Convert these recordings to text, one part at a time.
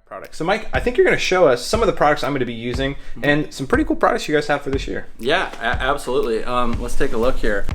products. So Mike, I think you're going to show us some of the products I'm going to be using and some pretty cool products you guys have for this year. Yeah, absolutely. Let's take a look here.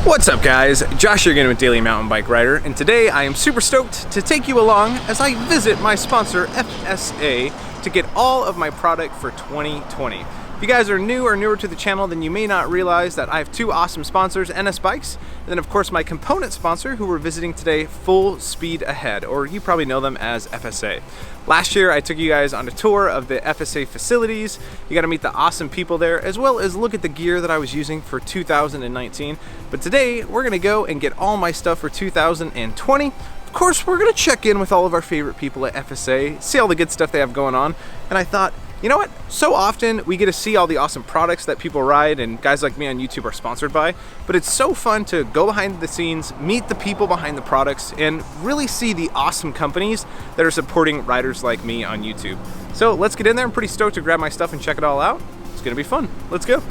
What's up guys, Josh here again with Daily Mountain Bike Rider, and today I am super stoked to take you along as I visit my sponsor FSA to get all of my product for 2020. If you guys are new or newer to the channel, then you may not realize that I have two awesome sponsors, NS Bikes, and then of course my component sponsor who we're visiting today, Full Speed Ahead, or you probably know them as FSA. Last year I took you guys on a tour of the FSA facilities. You got to meet the awesome people there, as well as look at the gear that I was using for 2019. But today we're gonna go and get all my stuff for 2020. Of course, we're gonna check in with all of our favorite people at FSA, see all the good stuff they have going on, and I thought, you know what? So often we get to see all the awesome products that people ride and guys like me on YouTube are sponsored by, but it's so fun to go behind the scenes, meet the people behind the products, and really see the awesome companies that are supporting riders like me on YouTube. So let's get in there. I'm pretty stoked to grab my stuff and check it all out. It's gonna be fun. Let's go.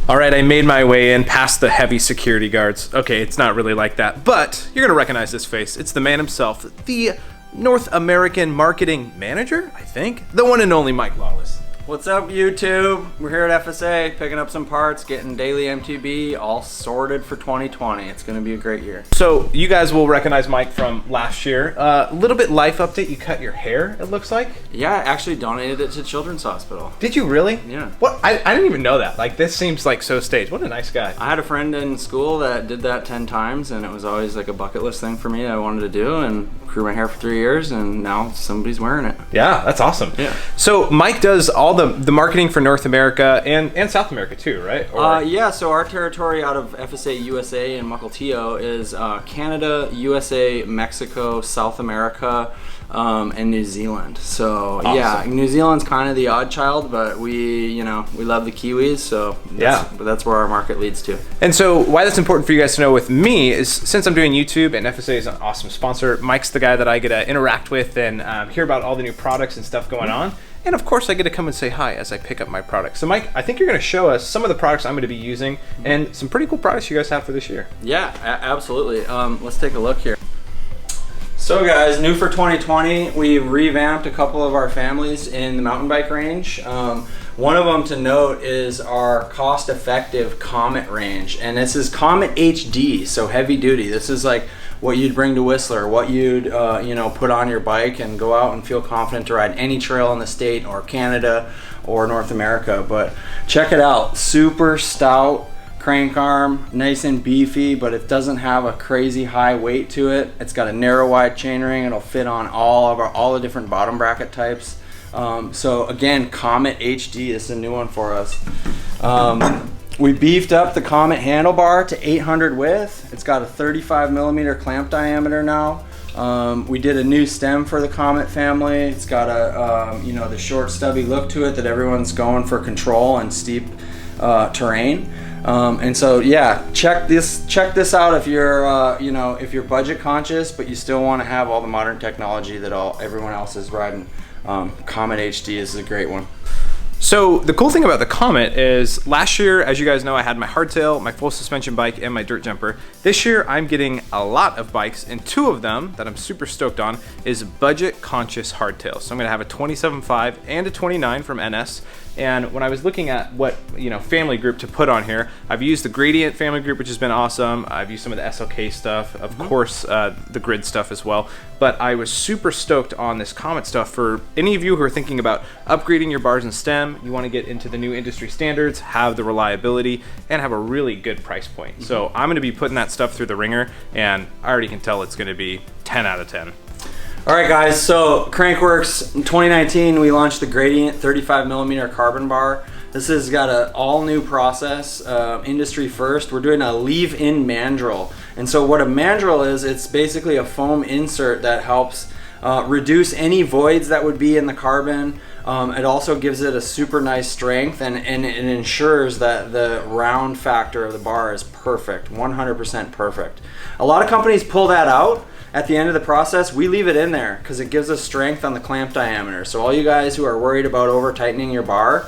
All right, I made my way in past the heavy security guards. Okay, it's not really like that, but you're gonna recognize this face. It's the man himself, the North American marketing manager, I think. The one and only Mike Lawless. What's up, YouTube? We're here at FSA picking up some parts, getting daily MTB all sorted for 2020. It's gonna be a great year. So you guys will recognize Mike from last year. A little bit life update, you cut your hair, it looks like. Yeah, I actually donated it to Children's Hospital. Did you really? Yeah. What? I didn't even know that. Like, this seems like so staged. What a nice guy. I had a friend in school that did that 10 times, and it was always like a bucket list thing for me that I wanted to do, and grew my hair for 3 years, and now somebody's wearing it. Yeah, that's awesome. Yeah. So Mike does all the marketing for North America and South America too, right? Or... Yeah, so our territory out of FSA USA and Mukilteo is Canada, USA, Mexico, South America, and New Zealand. So awesome. Yeah, New Zealand's kind of the odd child, but we love the Kiwis, so that's where our market leads to. And so why that's important for you guys to know with me is, since I'm doing YouTube and FSA is an awesome sponsor, Mike's the guy that I get to interact with and hear about all the new products and stuff going on. And of course I get to come and say hi as I pick up my products. So Mike, I think you're gonna show us some of the products I'm gonna be using and some pretty cool products you guys have for this year. Yeah, absolutely. Let's take a look here. So guys, new for 2020, we revamped a couple of our families in the mountain bike range. One of them to note is our cost-effective Comet range, and this is Comet HD, so heavy duty. This is like what you'd bring to Whistler, what you'd put on your bike and go out and feel confident to ride any trail in the state or Canada or North America. But check it out, super stout crank arm, nice and beefy, but it doesn't have a crazy high weight to it. It's got a narrow wide chainring. It'll fit on all the different bottom bracket types. So again, Comet HD, this is a new one for us. We beefed up the Comet handlebar to 800 width. It's got a 35 millimeter clamp diameter now. We did a new stem for the Comet family. It's got a the short stubby look to it that everyone's going for control and steep terrain. And so yeah, check this out if you're if you're budget conscious but you still want to have all the modern technology that everyone else is riding. Comet HD is a great one. So the cool thing about the Comet is last year, as you guys know, I had my hardtail, my full suspension bike, and my dirt jumper. This year I'm getting a lot of bikes, and two of them that I'm super stoked on is budget conscious hardtail. So I'm gonna have a 27.5 and a 29 from NS. And when I was looking at what family group to put on here, I've used the Gradient family group, which has been awesome. I've used some of the SLK stuff, of course, the Grid stuff as well. But I was super stoked on this Comet stuff for any of you who are thinking about upgrading your bars and stem. You want to get into the new industry standards, have the reliability, and have a really good price point. So I'm going to be putting that stuff through the ringer, and I already can tell it's going to be 10 out of 10. All right guys, so Crankworks in 2019 we launched the Gradient 35 millimeter carbon bar. This has got an all new process, industry first. We're doing a leave-in mandrel. And so what a mandrel is, it's basically a foam insert that helps reduce any voids that would be in the carbon. It also gives it a super nice strength and it ensures that the round factor of the bar is perfect, 100% perfect. A lot of companies pull that out at the end of the process. We leave it in there because it gives us strength on the clamp diameter. So all you guys who are worried about over tightening your bar,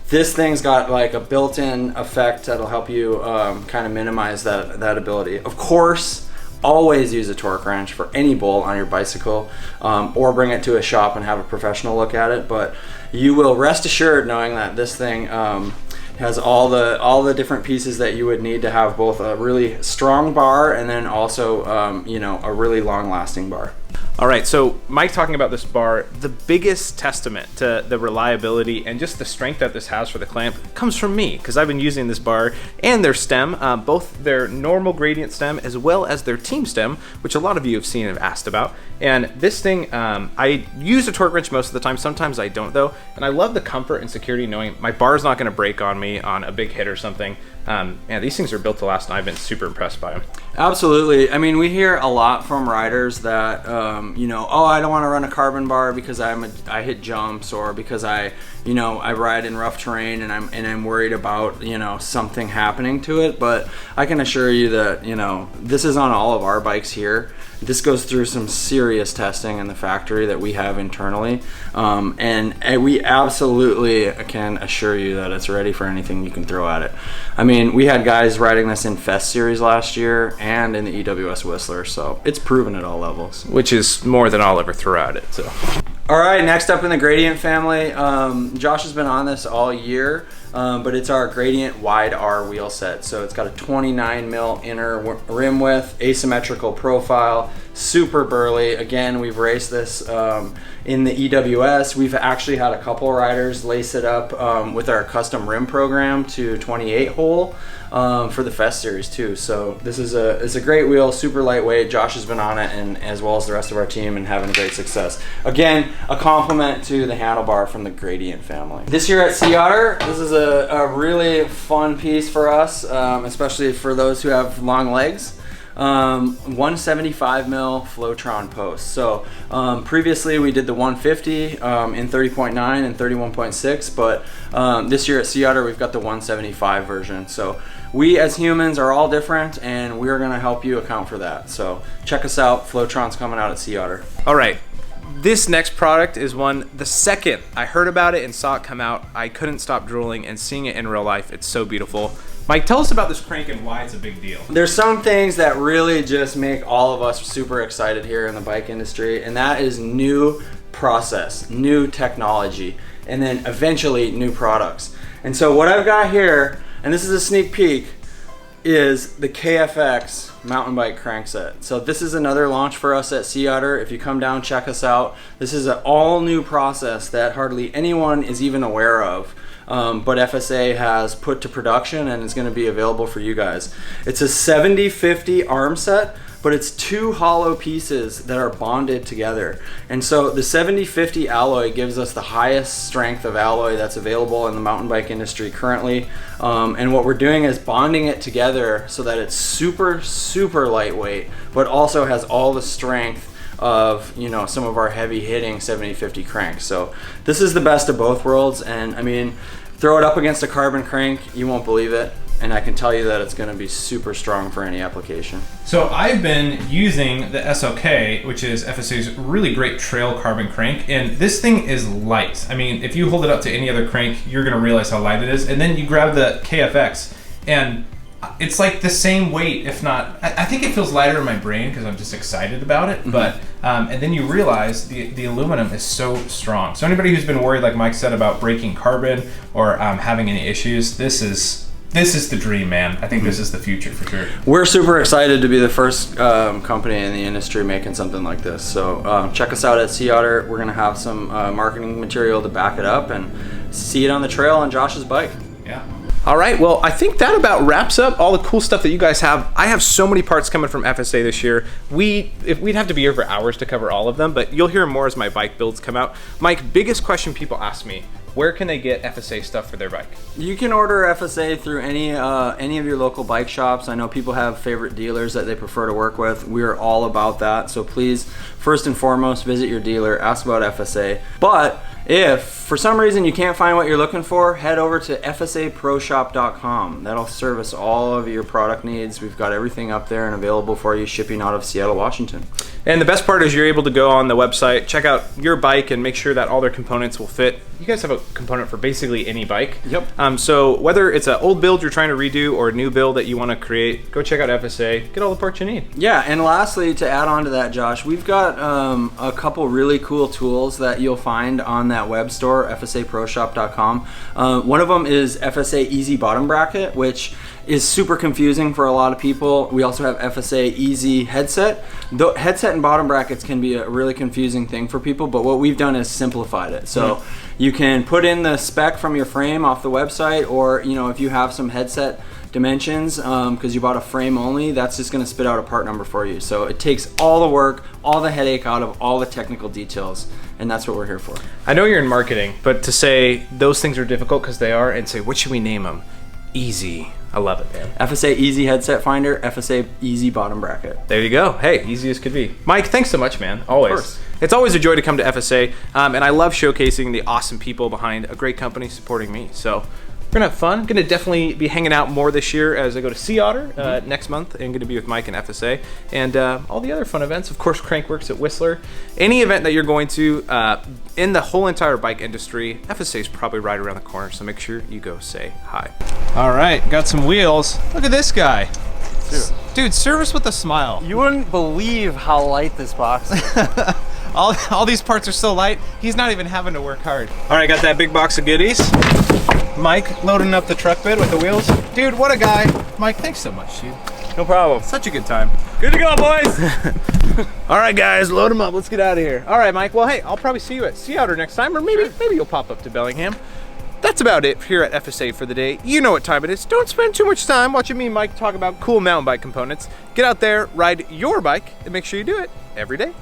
this thing's got like a built-in effect that'll help you kind of minimize that ability. Of course, always use a torque wrench for any bolt on your bicycle, or bring it to a shop and have a professional look at it. But you will rest assured knowing that this thing has all the different pieces that you would need to have both a really strong bar and then also you know, a really long-lasting bar. All right, so Mike talking about this bar, the biggest testament to the reliability and just the strength that this has for the clamp comes from me, because I've been using this bar and their stem, both their normal gradient stem as well as their team stem, which a lot of you have seen and have asked about. And this thing, I use a torque wrench most of the time, sometimes I don't though, and I love the comfort and security knowing my bar's not gonna break on me on a big hit or something. Yeah, these things are built to last, and I've been super impressed by them. Absolutely. I mean, we hear a lot from riders that, you know, oh, I don't want to run a carbon bar because I hit jumps, or because I ride in rough terrain and I'm worried about, you know, something happening to it. But I can assure you that, you know, this is on all of our bikes here. This goes through some serious testing in the factory that we have internally, and we absolutely can assure you that it's ready for anything you can throw at it. I mean, we had guys riding this in Fest Series last year and in the EWS Whistler, so it's proven at all levels. Which is more than I'll ever throw at it, so. All right, next up in the Gradient family, Josh has been on this all year, but it's our Gradient Wide R wheel set. So it's got a 29 mil inner rim width, asymmetrical profile, super burly. Again, we've raced this in the EWS. We've actually had a couple riders lace it up with our custom rim program to 28 hole for the Fest Series too. So this is a great wheel, super lightweight. Josh has been on it, and as well as the rest of our team, and having great success. Again, a compliment to the handlebar from the Gradient family. This year at Sea Otter, this is a really fun piece for us, especially for those who have long legs. 175 mil Flotron post. So previously we did the 150 in 30.9 and 31.6, but this year at Sea Otter we've got the 175 version. So we as humans are all different, and we're gonna help you account for that. So check us out. Flotron's coming out at Sea Otter. All right. This next product is one, the second I heard about it and saw it come out, I couldn't stop drooling, and seeing it in real life, it's so beautiful. Mike, tell us about this crank and why it's a big deal. There's some things that really just make all of us super excited here in the bike industry, and that is new process, new technology, and then eventually new products. And so what I've got here, and this is a sneak peek, is the KFX mountain bike crank set. So this is another launch for us at Sea Otter. If you come down, check us out. This is an all new process that hardly anyone is even aware of. But FSA has put to production and is going to be available for you guys. It's a 70/50 arm set, but it's two hollow pieces that are bonded together. And so the 70/50 alloy gives us the highest strength of alloy that's available in the mountain bike industry currently. And what we're doing is bonding it together so that it's super, super lightweight, but also has all the strength of, you know, some of our heavy hitting 70/50 cranks. So this is the best of both worlds, and I mean, throw it up against a carbon crank, you won't believe it, and I can tell you that it's going to be super strong for any application. So I've been using the SOK, which is FSA's really great trail carbon crank, and this thing is light. I mean, if you hold it up to any other crank, you're going to realize how light it is. And then you grab the KFX, and it's like the same weight, if not, I think it feels lighter in my brain because I'm just excited about it. Mm-hmm. But and then you realize the aluminum is so strong. So anybody who's been worried, like Mike said, about breaking carbon or having any issues, this is the dream, man. I think this is the future for sure. We're super excited to be the first company in the industry making something like this. So check us out at Sea Otter. We're gonna have some marketing material to back it up, and see it on the trail on Josh's bike. Yeah. All right, well, I think that about wraps up all the cool stuff that you guys have. I have so many parts coming from FSA this year. We'd have to be here for hours to cover all of them, but you'll hear more as my bike builds come out. Mike, biggest question people ask me, where can they get FSA stuff for their bike? You can order FSA through any of your local bike shops. I know people have favorite dealers that they prefer to work with. We're all about that. So please, first and foremost, visit your dealer, ask about FSA. But If for some reason you can't find what you're looking for, head over to FSAProshop.com. That'll service all of your product needs. We've got everything up there and available for you, shipping out of Seattle, Washington. And the best part is you're able to go on the website, check out your bike, and make sure that all their components will fit. You guys have a component for basically any bike. Yep. So whether it's an old build you're trying to redo or a new build that you want to create, go check out FSA. Get all the parts you need. Yeah, and lastly, to add on to that, Josh, we've got a couple really cool tools that you'll find on that web store, FSAProshop.com. One of them is FSA Easy Bottom Bracket, which is super confusing for a lot of people. We also have FSA Easy Headset. The headset and bottom brackets can be a really confusing thing for people, but what we've done is simplified it. So you can put in the spec from your frame off the website, or if you have some headset dimensions because you bought a frame only, that's just going to spit out a part number for you. So it takes all the work, all the headache out of all the technical details, and that's what we're here for. I know you're in marketing, but to say those things are difficult, because they are, and say, what should we name them? Easy. I love it, man. FSA Easy Headset Finder, FSA Easy Bottom Bracket. There you go. Hey, easy as could be. Mike, thanks so much, man. Always. Of course. It's always a joy to come to FSA, and I love showcasing the awesome people behind a great company supporting me. So we're gonna have fun. I'm gonna definitely be hanging out more this year as I go to Sea Otter next month, and gonna be with Mike and FSA, and all the other fun events. Of course, Crankworks at Whistler. Any event that you're going to in the whole entire bike industry, FSA is probably right around the corner, so make sure you go say hi. All right, got some wheels. Look at this guy. Dude, service with a smile. You wouldn't believe how light this box is. all these parts are so light, he's not even having to work hard. All right, got that big box of goodies. Mike loading up the truck bed with the wheels. Dude, what a guy. Mike, thanks so much, dude. No problem. Such a good time. Good to go, boys. All right, guys, load them up. Let's get out of here. All right, Mike. Well, hey, I'll probably see you at Sea Otter next time, or maybe you'll pop up to Bellingham. That's about it here at FSA for the day. You know what time it is. Don't spend too much time watching me and Mike talk about cool mountain bike components. Get out there, ride your bike, and make sure you do it every day.